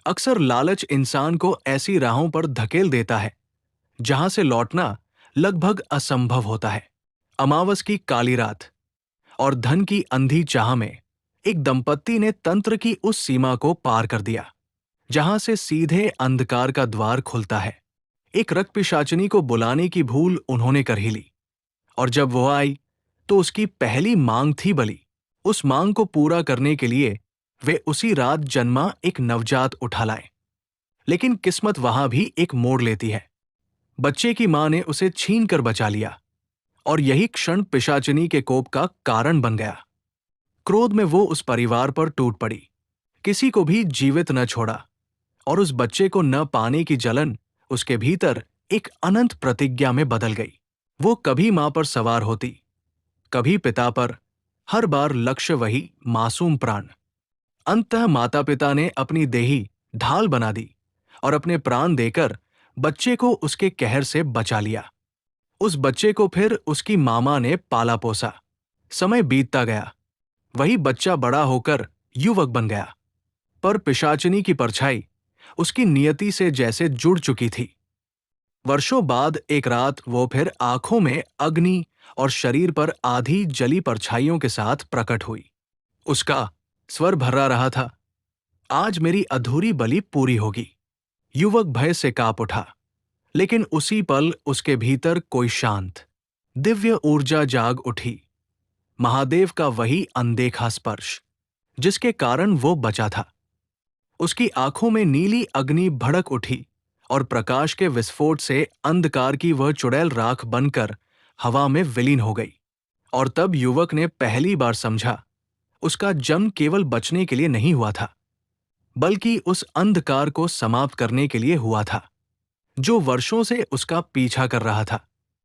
अक्सर लालच इंसान को ऐसी राहों पर धकेल देता है जहां से लौटना लगभग असंभव होता है। अमावस की काली रात और धन की अंधी चाह में एक दंपत्ति ने तंत्र की उस सीमा को पार कर दिया जहां से सीधे अंधकार का द्वार खुलता है। एक रक्तपिशाचिनी को बुलाने की भूल उन्होंने कर ही ली, और जब वो आई तो उसकी पहली मांग थी बलि। उस मांग को पूरा करने के लिए वे उसी रात जन्मा एक नवजात उठा लाए। लेकिन किस्मत वहां भी एक मोड़ लेती है। बच्चे की मां ने उसे छीन कर बचा लिया, और यही क्षण पिशाचिनी के कोप का कारण बन गया। क्रोध में वो उस परिवार पर टूट पड़ी, किसी को भी जीवित न छोड़ा, और उस बच्चे को न पाने की जलन उसके भीतर एक अनंत प्रतिज्ञा में बदल गई। वो कभी मां पर सवार होती, कभी पिता पर, हर बार लक्ष्य वही मासूम प्राण। अंततः माता पिता ने अपनी देही ढाल बना दी और अपने प्राण देकर बच्चे को उसके कहर से बचा लिया। उस बच्चे को फिर उसकी मामा ने पाला पोसा। समय बीतता गया, वही बच्चा बड़ा होकर युवक बन गया, पर पिशाचिनी की परछाई उसकी नियति से जैसे जुड़ चुकी थी। वर्षों बाद एक रात वो फिर आंखों में अग्नि और शरीर पर आधी जली परछाइयों के साथ प्रकट हुई। उसका स्वर भर्रा रहा था, आज मेरी अधूरी बलि पूरी होगी। युवक भय से कांप उठा, लेकिन उसी पल उसके भीतर कोई शांत दिव्य ऊर्जा जाग उठी। महादेव का वही अनदेखा स्पर्श जिसके कारण वो बचा था। उसकी आंखों में नीली अग्नि भड़क उठी और प्रकाश के विस्फोट से अंधकार की वह चुड़ैल राख बनकर हवा में विलीन हो गई। और तब युवक ने पहली बार समझा, उसका जन्म केवल बचने के लिए नहीं हुआ था, बल्कि उस अंधकार को समाप्त करने के लिए हुआ था जो वर्षों से उसका पीछा कर रहा था।